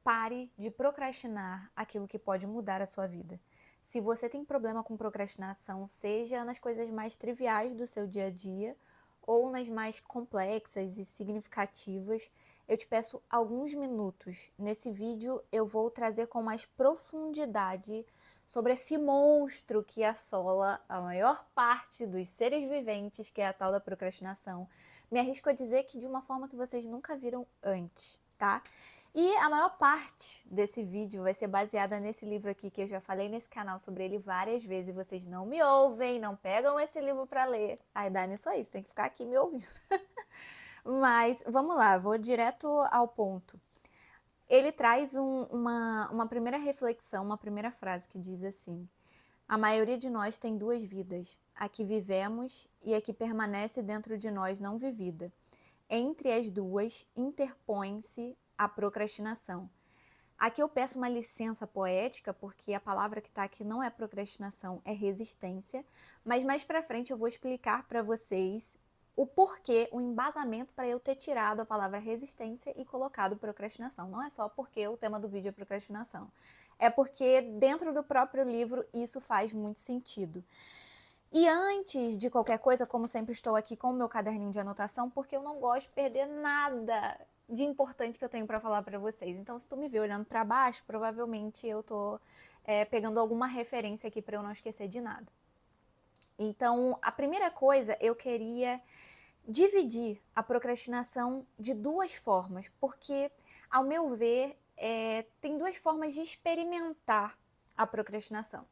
Pare de procrastinar aquilo que pode mudar a sua vida. Se você tem problema com procrastinação, seja nas coisas mais triviais do seu dia a dia ou nas mais complexas e significativas, eu te peço alguns minutos. Nesse vídeo eu vou trazer com mais profundidade sobre esse monstro que assola a maior parte dos seres viventes, que é a tal da procrastinação. Me arrisco a dizer que de uma forma que vocês nunca viram antes, tá? E a maior parte desse vídeo vai ser baseada nesse livro aqui, que eu já falei nesse canal sobre ele várias vezes, e vocês não me ouvem, não pegam esse livro para ler. Aí dá nisso aí, você tem que ficar aqui me ouvindo. Mas vamos lá, vou direto ao ponto. Ele traz uma primeira reflexão, uma primeira frase que diz assim: a maioria de nós tem duas vidas, a que vivemos e a que permanece dentro de nós não vivida. Entre as duas interpõe-se a procrastinação. Aqui eu peço uma licença poética, porque a palavra que está aqui não é procrastinação, é resistência, mas mais para frente eu vou explicar para vocês o porquê, o embasamento para eu ter tirado a palavra resistência e colocado procrastinação. Não é só porque o tema do vídeo é procrastinação, é porque dentro do próprio livro isso faz muito sentido. E antes de qualquer coisa, como sempre, estou aqui com o meu caderninho de anotação, porque eu não gosto de perder nada de importante que eu tenho para falar para vocês. Então, se tu me ver olhando para baixo, provavelmente eu tô pegando alguma referência aqui para eu não esquecer de nada. Então, a primeira coisa, eu queria dividir a procrastinação de duas formas, porque, ao meu ver, tem duas formas de experimentar a procrastinação.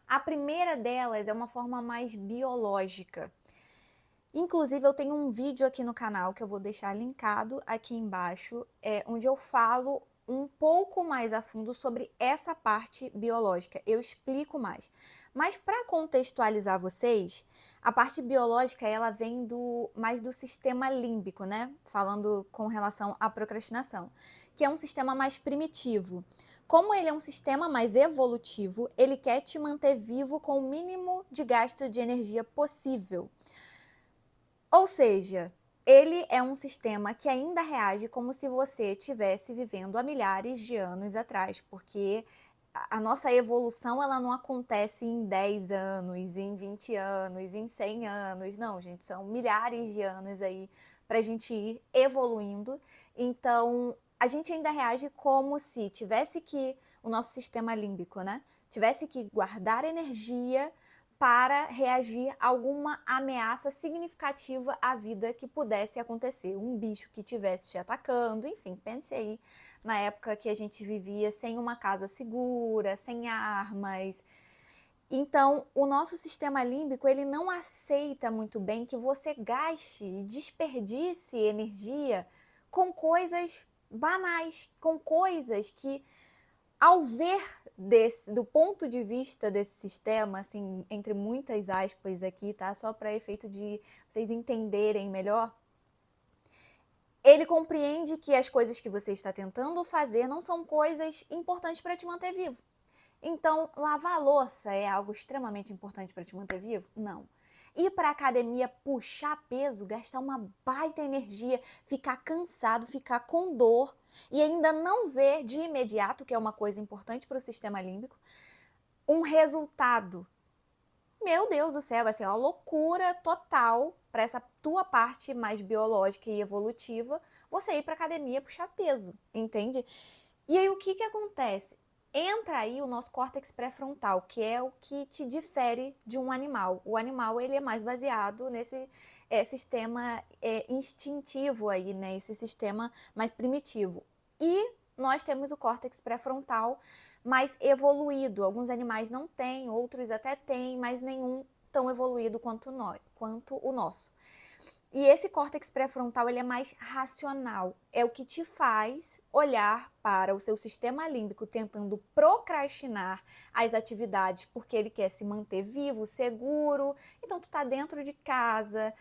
A primeira delas é uma forma mais biológica. Inclusive, eu tenho um vídeo aqui no canal que eu vou deixar linkado aqui embaixo, onde eu falo um pouco mais a fundo sobre essa parte biológica. Eu explico mais. Mas para contextualizar vocês, a parte biológica ela vem mais do sistema límbico, né? Falando com relação à procrastinação, que é um sistema mais primitivo. Como ele é um sistema mais evolutivo, ele quer te manter vivo com o mínimo de gasto de energia possível. Ou seja, ele é um sistema que ainda reage como se você estivesse vivendo há milhares de anos atrás, porque a nossa evolução ela não acontece em 10 anos, em 20 anos, em 100 anos, não, gente, são milhares de anos aí para a gente ir evoluindo. Então, a gente ainda reage como se tivesse que, o nosso sistema límbico, né, tivesse que guardar energia para reagir a alguma ameaça significativa à vida que pudesse acontecer. Um bicho que estivesse te atacando, enfim, pense aí na época que a gente vivia sem uma casa segura, sem armas. Então, o nosso sistema límbico, ele não aceita muito bem que você gaste e desperdice energia com coisas banais, com coisas que, ao ver do ponto de vista desse sistema, assim, entre muitas aspas aqui, tá? Só para efeito de vocês entenderem melhor, ele compreende que as coisas que você está tentando fazer não são coisas importantes para te manter vivo. Então, lavar a louça é algo extremamente importante para te manter vivo? Não. Ir para a academia, puxar peso, gastar uma baita energia, ficar cansado, ficar com dor e ainda não ver de imediato, que é uma coisa importante para o sistema límbico, um resultado. Meu Deus do céu, vai ser uma loucura total para essa tua parte mais biológica e evolutiva, você ir para a academia puxar peso, entende? E aí o que acontece? Entra aí o nosso córtex pré-frontal, que é o que te difere de um animal. O animal ele é mais baseado nesse sistema instintivo aí, né? Esse sistema mais primitivo. E nós temos o córtex pré-frontal mais evoluído. Alguns animais não têm, outros até têm, mas nenhum tão evoluído quanto o nosso. E esse córtex pré-frontal ele é mais racional, é o que te faz olhar para o seu sistema límbico tentando procrastinar as atividades porque ele quer se manter vivo, seguro. Então tu tá dentro de casa,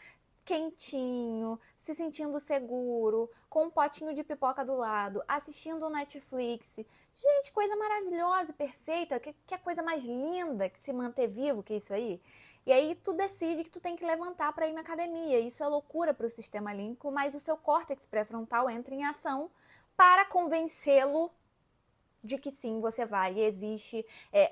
quentinho, se sentindo seguro, com um potinho de pipoca do lado, assistindo Netflix. Gente, coisa maravilhosa, perfeita, que é coisa mais linda que se manter vivo que isso aí? E aí tu decide que tu tem que levantar para ir na academia. Isso é loucura para o sistema límbico, mas o seu córtex pré-frontal entra em ação para convencê-lo de que sim, você vai. E existe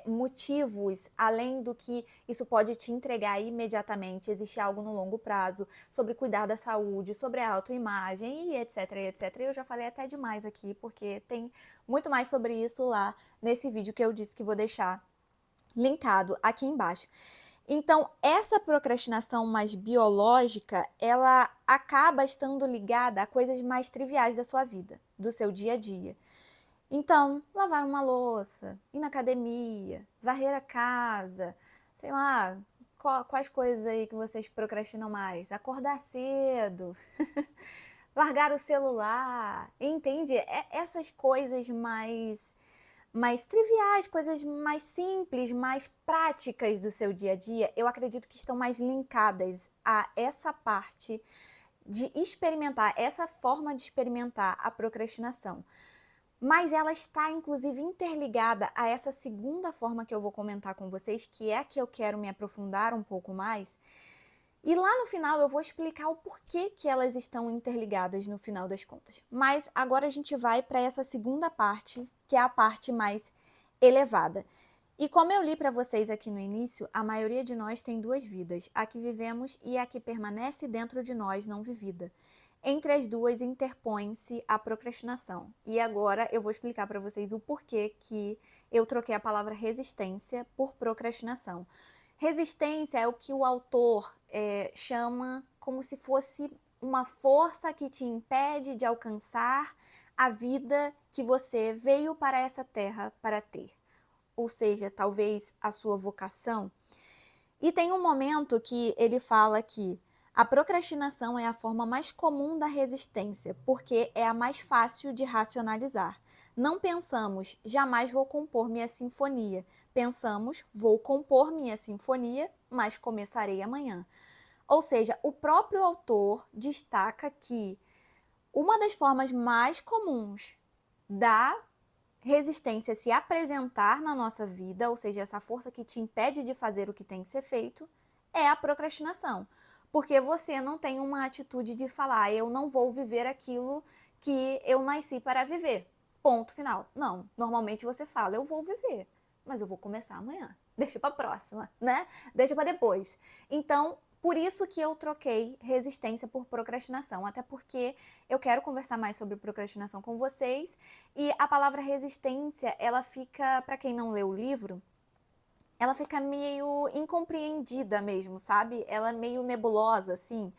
motivos, além do que isso pode te entregar imediatamente, existe algo no longo prazo, sobre cuidar da saúde, sobre a autoimagem e etc, etc. Eu já falei até demais aqui, porque tem muito mais sobre isso lá nesse vídeo que eu disse que vou deixar linkado aqui embaixo. Então, essa procrastinação mais biológica, ela acaba estando ligada a coisas mais triviais da sua vida, do seu dia a dia. Então, lavar uma louça, ir na academia, varrer a casa, sei lá, quais coisas aí que vocês procrastinam mais? Acordar cedo, largar o celular, entende? Essas coisas mais triviais, coisas mais simples, mais práticas do seu dia a dia, eu acredito que estão mais linkadas a essa parte de experimentar, essa forma de experimentar a procrastinação. Mas ela está, inclusive, interligada a essa segunda forma que eu vou comentar com vocês, que é a que eu quero me aprofundar um pouco mais. E lá no final eu vou explicar o porquê que elas estão interligadas no final das contas. Mas agora a gente vai para essa segunda parte, que é a parte mais elevada. E como eu li para vocês aqui no início, a maioria de nós tem duas vidas, a que vivemos e a que permanece dentro de nós não vivida. Entre as duas interpõe-se a procrastinação. E agora eu vou explicar para vocês o porquê que eu troquei a palavra resistência por procrastinação. Resistência é o que o autor chama como se fosse uma força que te impede de alcançar a vida que você veio para essa terra para ter. Ou seja, talvez a sua vocação. E tem um momento que ele fala que a procrastinação é a forma mais comum da resistência, porque é a mais fácil de racionalizar. Não pensamos, jamais vou compor minha sinfonia. Pensamos, vou compor minha sinfonia, mas começarei amanhã. Ou seja, o próprio autor destaca que uma das formas mais comuns da resistência se apresentar na nossa vida, ou seja, essa força que te impede de fazer o que tem que ser feito, é a procrastinação. Porque você não tem uma atitude de falar, eu não vou viver aquilo que eu nasci para viver. Ponto final. Não, normalmente você fala, eu vou viver, mas eu vou começar amanhã. Deixa para próxima, né? Deixa para depois. Então, por isso que eu troquei resistência por procrastinação, até porque eu quero conversar mais sobre procrastinação com vocês, e a palavra resistência, ela fica, para quem não leu o livro, ela fica meio incompreendida mesmo, sabe? Ela é meio nebulosa, assim.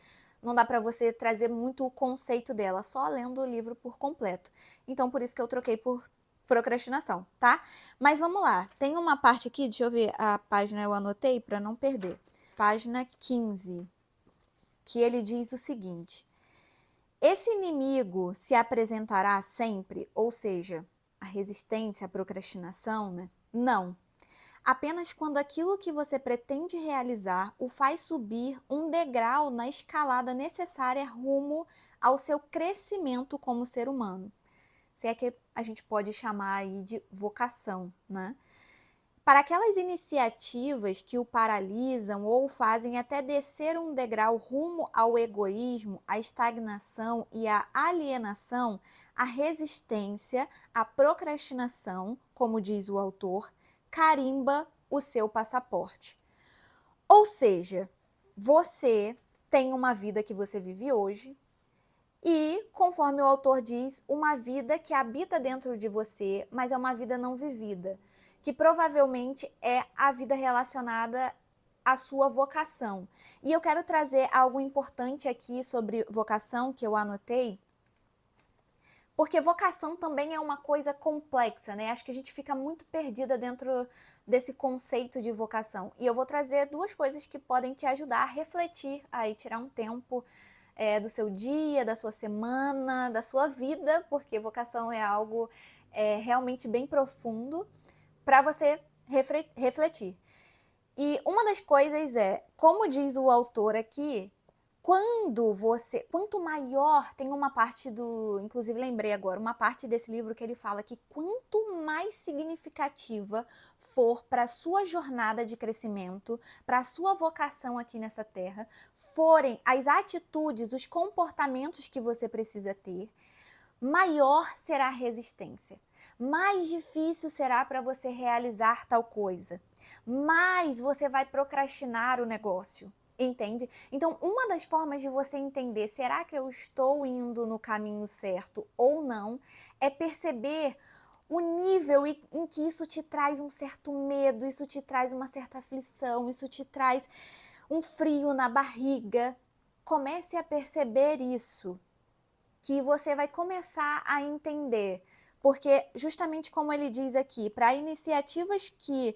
Não dá para você trazer muito o conceito dela, só lendo o livro por completo. Então, por isso que eu troquei por procrastinação, tá? Mas vamos lá. Tem uma parte aqui, deixa eu ver a página, eu anotei para não perder. Página 15, que ele diz o seguinte: esse inimigo se apresentará sempre, ou seja, a resistência, a procrastinação, né? Não. Apenas quando aquilo que você pretende realizar o faz subir um degrau na escalada necessária rumo ao seu crescimento como ser humano. Se é que a gente pode chamar aí de vocação, né? Para aquelas iniciativas que o paralisam ou o fazem até descer um degrau rumo ao egoísmo, à estagnação e à alienação, a resistência, a procrastinação, como diz o autor, carimba o seu passaporte. Ou seja, você tem uma vida que você vive hoje e, conforme o autor diz, uma vida que habita dentro de você, mas é uma vida não vivida, que provavelmente é a vida relacionada à sua vocação. E eu quero trazer algo importante aqui sobre vocação que eu anotei, porque vocação também é uma coisa complexa, né? Acho que a gente fica muito perdida dentro desse conceito de vocação. E eu vou trazer duas coisas que podem te ajudar a refletir, aí tirar um tempo do seu dia, da sua semana, da sua vida, porque vocação é algo realmente bem profundo para você refletir. E uma das coisas é, como diz o autor aqui, quanto maior, tem uma parte inclusive lembrei agora, uma parte desse livro que ele fala que quanto mais significativa for para a sua jornada de crescimento, para a sua vocação aqui nessa terra, forem as atitudes, os comportamentos que você precisa ter, maior será a resistência. Mais difícil será para você realizar tal coisa. Mais você vai procrastinar o negócio. Entende? Então, uma das formas de você entender, será que eu estou indo no caminho certo ou não, é perceber o nível em que isso te traz um certo medo, isso te traz uma certa aflição, isso te traz um frio na barriga. Comece a perceber isso, que você vai começar a entender. Porque, justamente como ele diz aqui, para iniciativas que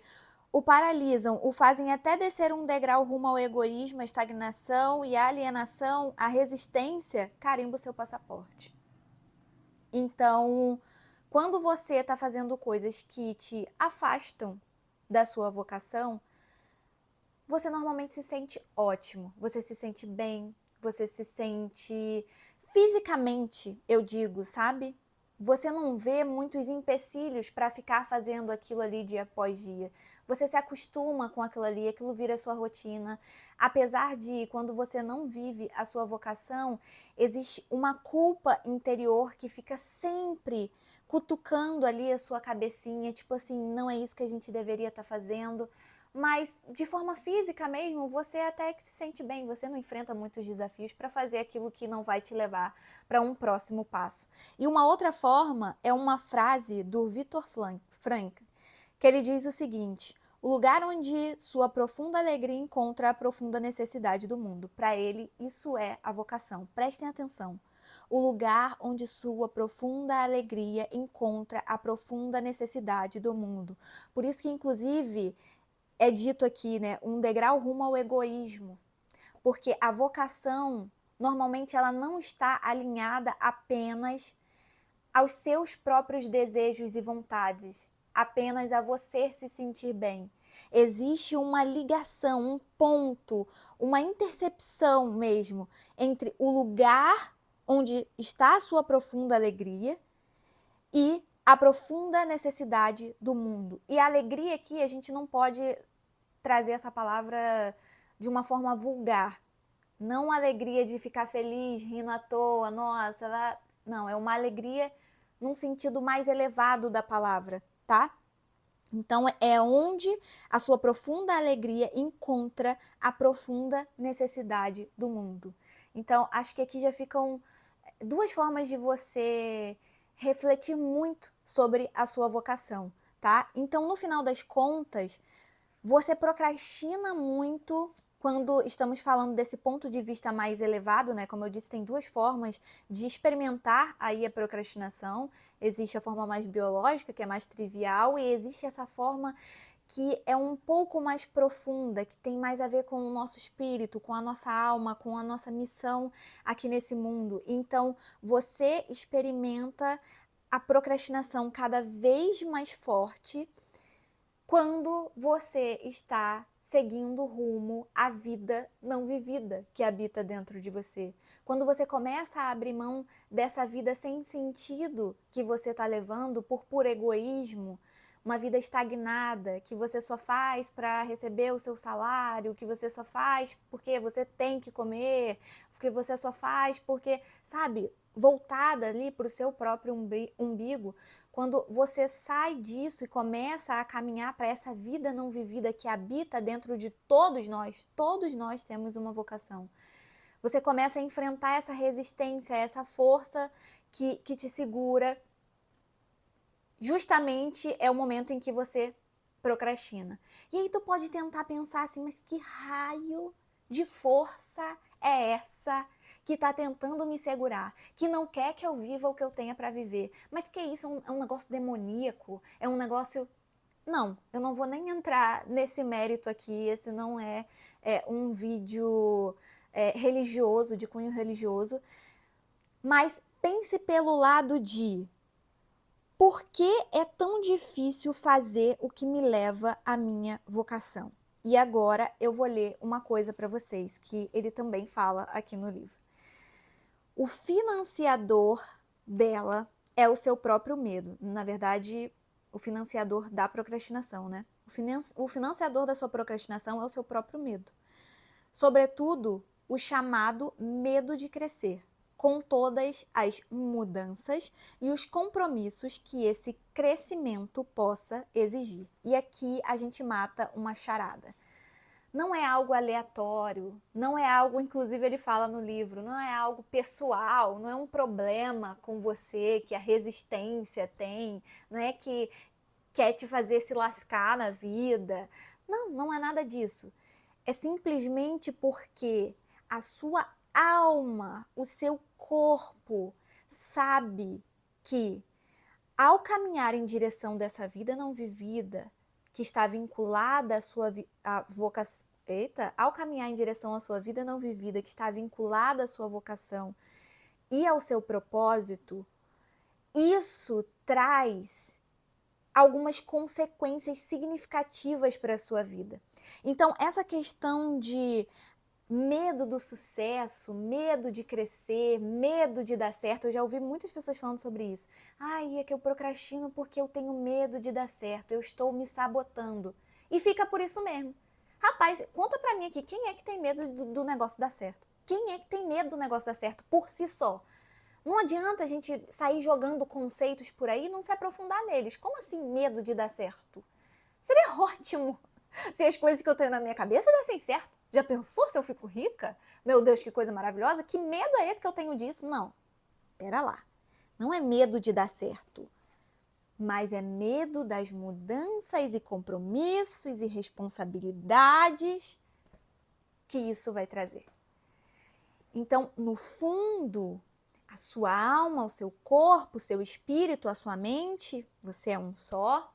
o paralisam, o fazem até descer um degrau rumo ao egoísmo, à estagnação e à alienação, à resistência, carimba o seu passaporte. Então, quando você está fazendo coisas que te afastam da sua vocação, você normalmente se sente ótimo, você se sente bem, você se sente fisicamente, eu digo, sabe? Você não vê muitos empecilhos para ficar fazendo aquilo ali dia após dia. Você se acostuma com aquilo ali, aquilo vira sua rotina. Apesar de, quando você não vive a sua vocação, existe uma culpa interior que fica sempre cutucando ali a sua cabecinha, tipo assim, não é isso que a gente deveria estar fazendo. Mas, de forma física mesmo, você até que se sente bem, você não enfrenta muitos desafios para fazer aquilo que não vai te levar para um próximo passo. E uma outra forma é uma frase do Viktor Frankl, que ele diz o seguinte: o lugar onde sua profunda alegria encontra a profunda necessidade do mundo. Para ele, isso é a vocação. Prestem atenção. O lugar onde sua profunda alegria encontra a profunda necessidade do mundo. Por isso que, inclusive, é dito aqui, né, um degrau rumo ao egoísmo, porque a vocação, normalmente, ela não está alinhada apenas aos seus próprios desejos e vontades, apenas a você se sentir bem. Existe uma ligação, um ponto, uma intercepção mesmo entre o lugar onde está a sua profunda alegria e a profunda necessidade do mundo. E a alegria aqui, a gente não pode trazer essa palavra de uma forma vulgar. Não alegria de ficar feliz, rindo à toa, nossa, não, é uma alegria num sentido mais elevado da palavra, tá? Então, é onde a sua profunda alegria encontra a profunda necessidade do mundo. Então, acho que aqui já ficam duas formas de você refletir muito sobre a sua vocação, tá? Então, no final das contas, você procrastina muito quando estamos falando desse ponto de vista mais elevado, né? Como eu disse, tem duas formas de experimentar aí a procrastinação. Existe a forma mais biológica, que é mais trivial, e existe essa forma que é um pouco mais profunda, que tem mais a ver com o nosso espírito, com a nossa alma, com a nossa missão aqui nesse mundo. Então, você experimenta a procrastinação cada vez mais forte quando você está seguindo rumo à vida não vivida que habita dentro de você. Quando você começa a abrir mão dessa vida sem sentido que você está levando por puro egoísmo, uma vida estagnada, que você só faz para receber o seu salário, que você só faz porque você tem que comer, porque você só faz porque, sabe, voltada ali para o seu próprio umbigo. Quando você sai disso e começa a caminhar para essa vida não vivida que habita dentro de todos nós temos uma vocação. Você começa a enfrentar essa resistência, essa força que te segura. Justamente é o momento em que você procrastina. E aí tu pode tentar pensar assim, mas que raio de força é essa que tá tentando me segurar, que não quer que eu viva o que eu tenha para viver? Mas que isso? É um negócio demoníaco? É um negócio... Não, eu não vou nem entrar nesse mérito aqui, esse não é um vídeo religioso, de cunho religioso, mas pense pelo lado de: por que é tão difícil fazer o que me leva à minha vocação? E agora eu vou ler uma coisa para vocês, que ele também fala aqui no livro. O financiador dela é o seu próprio medo. Na verdade, o financiador da procrastinação, né? O financiador da sua procrastinação é o seu próprio medo. Sobretudo, o chamado medo de crescer. com todas as mudanças e os compromissos que esse crescimento possa exigir. E aqui a gente mata uma charada. Não é algo aleatório, não é algo, inclusive ele fala no livro, não é algo pessoal, não é um problema com você que a resistência tem, não é que quer te fazer se lascar na vida. Não, não é nada disso. É simplesmente porque a sua alma, o seu corpo sabe que ao caminhar em direção dessa vida não vivida, que está vinculada à sua vocação, ao caminhar em direção à sua vida não vivida, que está vinculada à sua vocação e ao seu propósito, isso traz algumas consequências significativas para a sua vida. Então, essa questão de medo do sucesso, medo de crescer, medo de dar certo, eu já ouvi muitas pessoas falando sobre isso. Ai, é que eu procrastino porque eu tenho medo de dar certo, eu estou me sabotando. E fica por isso mesmo. Rapaz, conta pra mim aqui, quem é que tem medo do negócio dar certo? Quem é que tem medo do negócio dar certo por si só? Não adianta a gente sair jogando conceitos por aí e não se aprofundar neles. Como assim medo de dar certo? Seria ótimo se as coisas que eu tenho na minha cabeça dessem certo. Já pensou se eu fico rica? Meu Deus, que coisa maravilhosa. Que medo é esse que eu tenho disso? Não, pera lá. Não é medo de dar certo, mas é medo das mudanças e compromissos e responsabilidades que isso vai trazer. Então, no fundo, a sua alma, o seu corpo, o seu espírito, a sua mente, você é um só,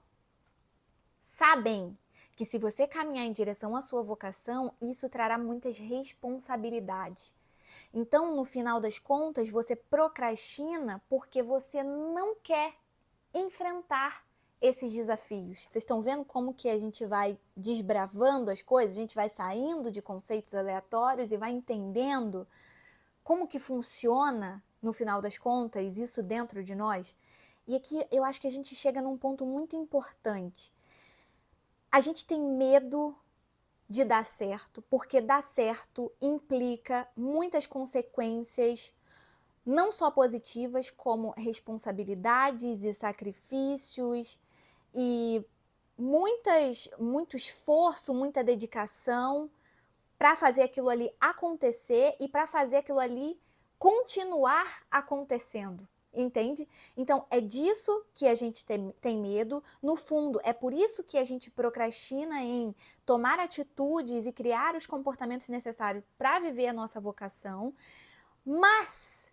sabem que se você caminhar em direção à sua vocação, isso trará muitas responsabilidades. Então, no final das contas, você procrastina porque você não quer enfrentar esses desafios. Vocês estão vendo como que a gente vai desbravando as coisas, a gente vai saindo de conceitos aleatórios e vai entendendo como que funciona, no final das contas, isso dentro de nós? E aqui eu acho que a gente chega num ponto muito importante. A gente tem medo de dar certo, porque dar certo implica muitas consequências, não só positivas, como responsabilidades e sacrifícios e muito esforço, muita dedicação para fazer aquilo ali acontecer e para fazer aquilo ali continuar acontecendo, entende? Então, é disso que a gente tem medo. No fundo, é por isso que a gente procrastina em tomar atitudes e criar os comportamentos necessários para viver a nossa vocação. Mas,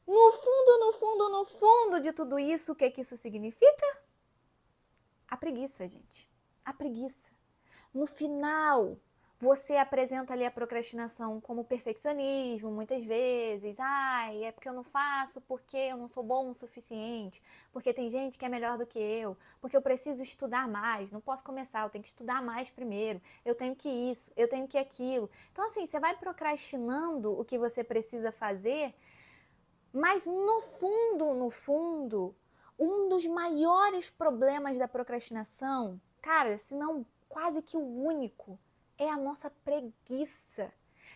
no fundo, no fundo, no fundo de tudo isso, o que que isso significa? A preguiça, gente. A preguiça. No final, você apresenta ali a procrastinação como perfeccionismo, muitas vezes. Ai, é porque eu não faço, porque eu não sou bom o suficiente, porque tem gente que é melhor do que eu, porque eu preciso estudar mais, não posso começar, eu tenho que estudar mais primeiro, eu tenho que isso, eu tenho que aquilo. Então, assim, você vai procrastinando o que você precisa fazer, mas no fundo, um dos maiores problemas da procrastinação, cara, se não quase que o único, é a nossa preguiça.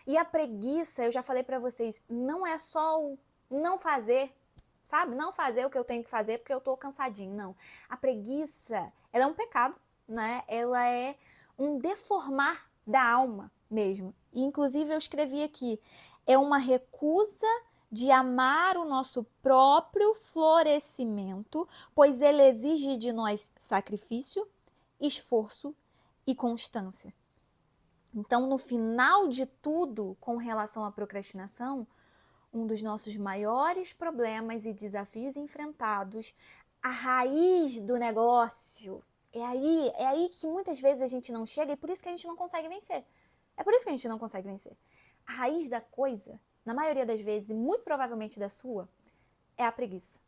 E a preguiça, eu já falei pra vocês, não é só o não fazer, sabe? Não fazer o que eu tenho que fazer porque eu tô cansadinho, não. A preguiça, ela é um pecado, né? Ela é um deformar da alma mesmo. E, inclusive, eu escrevi aqui, é uma recusa de amar o nosso próprio florescimento, pois ele exige de nós sacrifício, esforço e constância. Então, no final de tudo, com relação à procrastinação, um dos nossos maiores problemas e desafios enfrentados, a raiz do negócio, é aí que muitas vezes a gente não chega e por isso que a gente não consegue vencer. É por isso que a gente não consegue vencer. A raiz da coisa, na maioria das vezes, e muito provavelmente da sua, é a preguiça.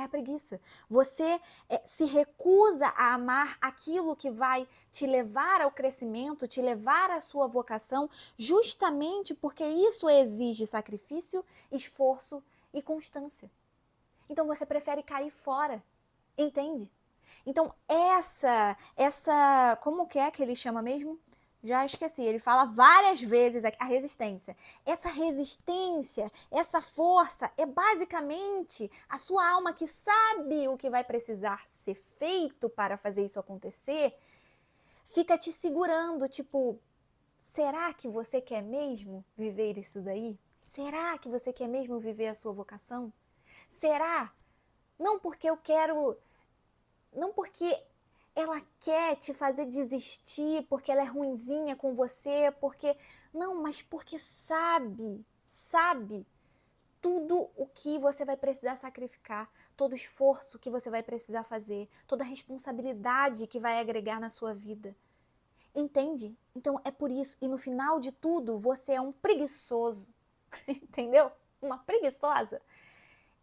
É a preguiça. Você se recusa a amar aquilo que vai te levar ao crescimento, te levar à sua vocação, justamente porque isso exige sacrifício, esforço e constância. Então você prefere cair fora, entende? Então como que é que ele chama mesmo? Já esqueci, ele fala várias vezes a resistência. Essa resistência, essa força é basicamente a sua alma que sabe o que vai precisar ser feito para fazer isso acontecer, fica te segurando, tipo, será que você quer mesmo viver isso daí? Será que você quer mesmo viver a sua vocação? Será? Não porque eu quero, não porque ela quer te fazer desistir, porque ela é ruinzinha com você, porque... Não, mas porque sabe tudo o que você vai precisar sacrificar, todo o esforço que você vai precisar fazer, toda a responsabilidade que vai agregar na sua vida. Entende? Então é por isso. E no final de tudo, você é um preguiçoso. Entendeu? Uma preguiçosa.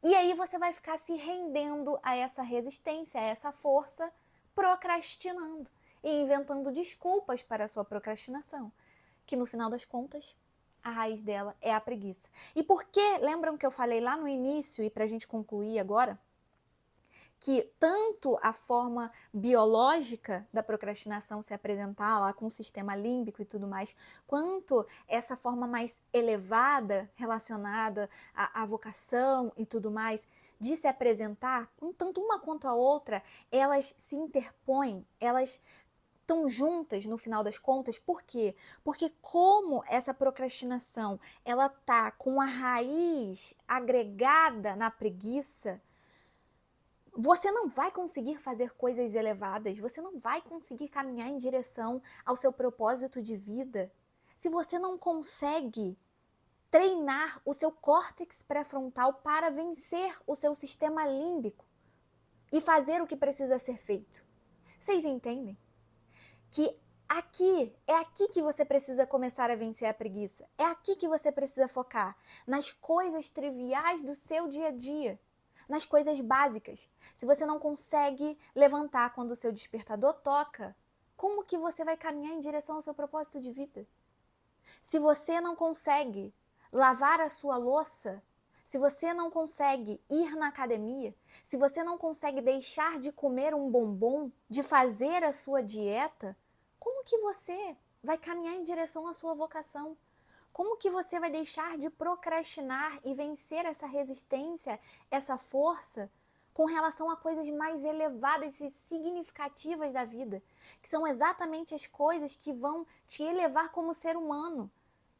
E aí você vai ficar se rendendo a essa resistência, a essa força, procrastinando e inventando desculpas para a sua procrastinação, que no final das contas, a raiz dela é a preguiça. E por que, lembram que eu falei lá no início, e para a gente concluir agora, que tanto a forma biológica da procrastinação se apresentar lá com o sistema límbico e tudo mais, quanto essa forma mais elevada relacionada à vocação e tudo mais, de se apresentar, tanto uma quanto a outra, elas se interpõem, elas estão juntas no final das contas. Por quê? Porque como essa procrastinação ela tá com a raiz agregada na preguiça, você não vai conseguir fazer coisas elevadas, você não vai conseguir caminhar em direção ao seu propósito de vida se você não consegue treinar o seu córtex pré-frontal para vencer o seu sistema límbico e fazer o que precisa ser feito. Vocês entendem? Que é aqui que você precisa começar a vencer a preguiça. É aqui que você precisa focar, nas coisas triviais do seu dia a dia, nas coisas básicas. Se você não consegue levantar quando o seu despertador toca, como que você vai caminhar em direção ao seu propósito de vida? Se você não consegue lavar a sua louça, se você não consegue ir na academia, se você não consegue deixar de comer um bombom, de fazer a sua dieta, como que você vai caminhar em direção à sua vocação? Como que você vai deixar de procrastinar e vencer essa resistência, essa força, com relação a coisas mais elevadas e significativas da vida, que são exatamente as coisas que vão te elevar como ser humano,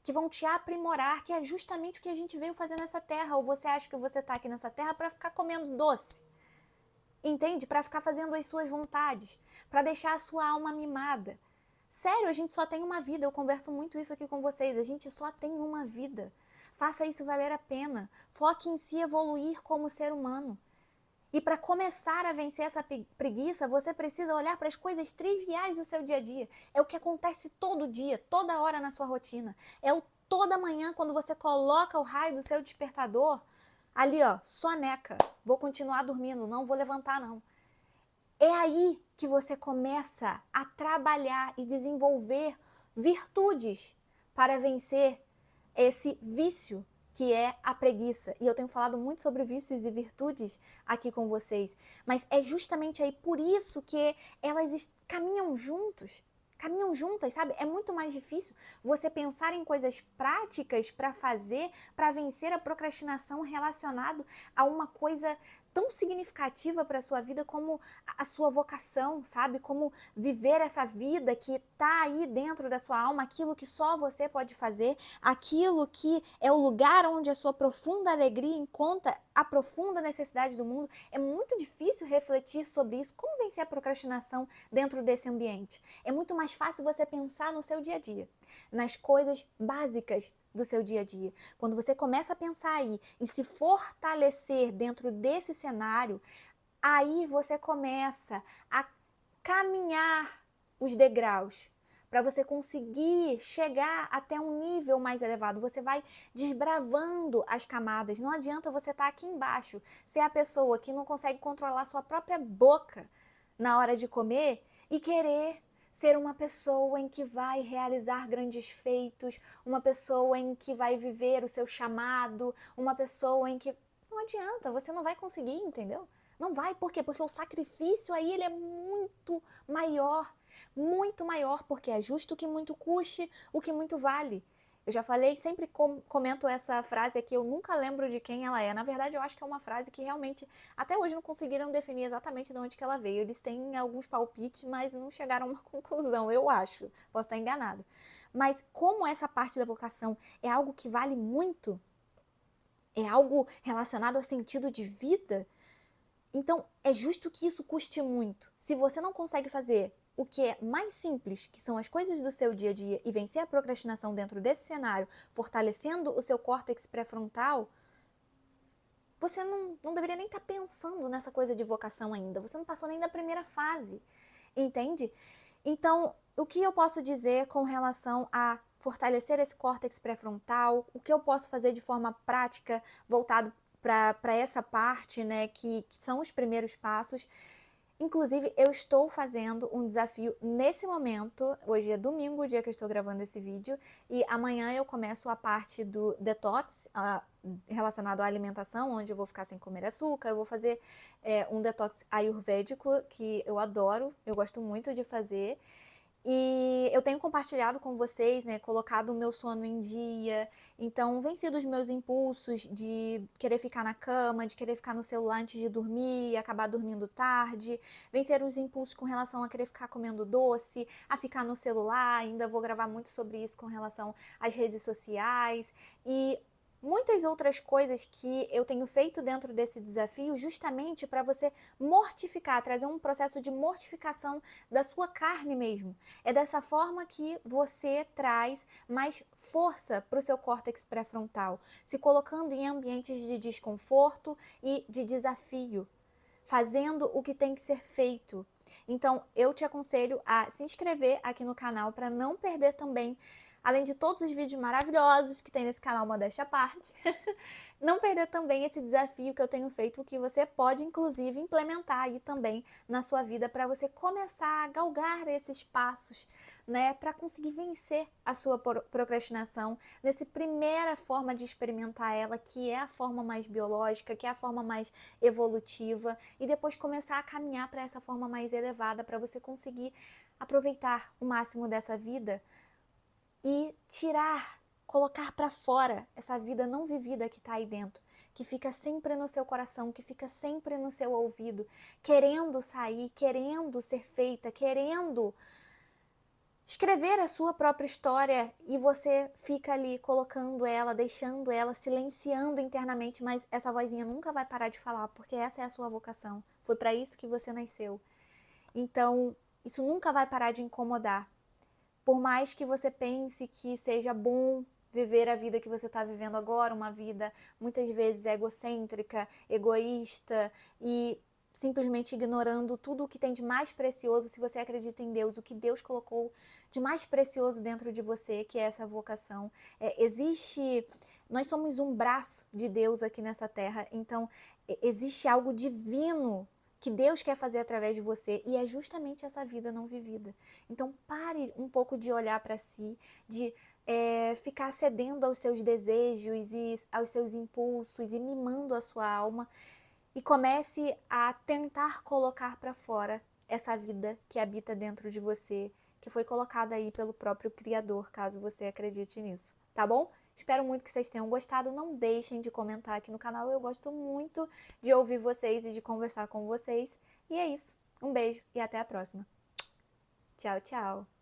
que vão te aprimorar, que é justamente o que a gente veio fazer nessa terra? Ou você acha que você está aqui nessa terra para ficar comendo doce? Entende? Para ficar fazendo as suas vontades, para deixar a sua alma mimada. Sério, a gente só tem uma vida, eu converso muito isso aqui com vocês, a gente só tem uma vida. Faça isso valer a pena, foque em se evoluir como ser humano. E para começar a vencer essa preguiça, você precisa olhar para as coisas triviais do seu dia a dia. É o que acontece todo dia, toda hora na sua rotina. É o toda manhã quando você coloca o raio do seu despertador, ali ó, soneca, vou continuar dormindo, não vou levantar não. É aí que você começa a trabalhar e desenvolver virtudes para vencer esse vício que é a preguiça. E eu tenho falado muito sobre vícios e virtudes aqui com vocês, mas é justamente aí por isso que elas caminham juntas, sabe? É muito mais difícil você pensar em coisas práticas para fazer, para vencer a procrastinação relacionado a uma coisa tão significativa para a sua vida como a sua vocação, sabe? Como viver essa vida que está aí dentro da sua alma, aquilo que só você pode fazer, aquilo que é o lugar onde a sua profunda alegria encontra a profunda necessidade do mundo. É muito difícil refletir sobre isso. Como vencer a procrastinação dentro desse ambiente? É muito mais fácil você pensar no seu dia a dia, nas coisas básicas do seu dia a dia. Quando você começa a pensar aí e se fortalecer dentro desse cenário, aí você começa a caminhar os degraus para você conseguir chegar até um nível mais elevado. Você vai desbravando as camadas. Não adianta você estar aqui embaixo, ser a pessoa que não consegue controlar sua própria boca na hora de comer e querer ser uma pessoa em que vai realizar grandes feitos, uma pessoa em que vai viver o seu chamado, uma pessoa em que... Não adianta, você não vai conseguir, entendeu? Não vai, por quê? Porque o sacrifício aí ele é muito maior, porque é justo que muito custe, o que muito vale. Eu já falei, sempre comento essa frase aqui, eu nunca lembro de quem ela é. Na verdade, eu acho que é uma frase que realmente, até hoje não conseguiram definir exatamente de onde que ela veio. Eles têm alguns palpites, mas não chegaram a uma conclusão, eu acho. Posso estar enganado. Mas como essa parte da vocação é algo que vale muito, é algo relacionado ao sentido de vida, então é justo que isso custe muito. Se você não consegue fazer o que é mais simples, que são as coisas do seu dia a dia, e vencer a procrastinação dentro desse cenário, fortalecendo o seu córtex pré-frontal, você não deveria nem estar pensando nessa coisa de vocação ainda. Você não passou nem da primeira fase, entende? Então, o que eu posso dizer com relação a fortalecer esse córtex pré-frontal? O que eu posso fazer de forma prática, voltado para essa parte, né, que são os primeiros passos? Inclusive, eu estou fazendo um desafio nesse momento. Hoje é domingo, o dia que eu estou gravando esse vídeo, e amanhã eu começo a parte do detox, relacionado à alimentação, onde eu vou ficar sem comer açúcar. Eu vou fazer um detox ayurvédico, que eu adoro, eu gosto muito de fazer. E eu tenho compartilhado com vocês, né, colocado o meu sono em dia, então vencido os meus impulsos de querer ficar na cama, de querer ficar no celular antes de dormir e acabar dormindo tarde, vencer os impulsos com relação a querer ficar comendo doce, a ficar no celular, ainda vou gravar muito sobre isso com relação às redes sociais e muitas outras coisas que eu tenho feito dentro desse desafio justamente para você mortificar, trazer um processo de mortificação da sua carne mesmo. É dessa forma que você traz mais força para o seu córtex pré-frontal, se colocando em ambientes de desconforto e de desafio, fazendo o que tem que ser feito. Então, eu te aconselho a se inscrever aqui no canal para não perder também, além de todos os vídeos maravilhosos que tem nesse canal, modéstia à parte, não perder também esse desafio que eu tenho feito, que você pode, inclusive, implementar aí também na sua vida para você começar a galgar esses passos, né, para conseguir vencer a sua procrastinação nessa primeira forma de experimentar ela, que é a forma mais biológica, que é a forma mais evolutiva, e depois começar a caminhar para essa forma mais elevada, para você conseguir aproveitar o máximo dessa vida e colocar para fora essa vida não vivida que está aí dentro, que fica sempre no seu coração, que fica sempre no seu ouvido, querendo sair, querendo ser feita, querendo escrever a sua própria história, e você fica ali colocando ela, deixando ela, silenciando internamente, mas essa vozinha nunca vai parar de falar, porque essa é a sua vocação, foi para isso que você nasceu. Então, isso nunca vai parar de incomodar. Por mais que você pense que seja bom viver a vida que você está vivendo agora, uma vida muitas vezes egocêntrica, egoísta e simplesmente ignorando tudo o que tem de mais precioso, se você acredita em Deus, o que Deus colocou de mais precioso dentro de você, que é essa vocação. Nós somos um braço de Deus aqui nessa terra, então existe algo divino que Deus quer fazer através de você, e é justamente essa vida não vivida. Então pare um pouco de olhar para si, de ficar cedendo aos seus desejos e aos seus impulsos e mimando a sua alma, e comece a tentar colocar para fora essa vida que habita dentro de você, que foi colocada aí pelo próprio Criador, caso você acredite nisso, tá bom? Espero muito que vocês tenham gostado. Não deixem de comentar aqui no canal. Eu gosto muito de ouvir vocês e de conversar com vocês. E é isso. Um beijo e até a próxima. Tchau, tchau.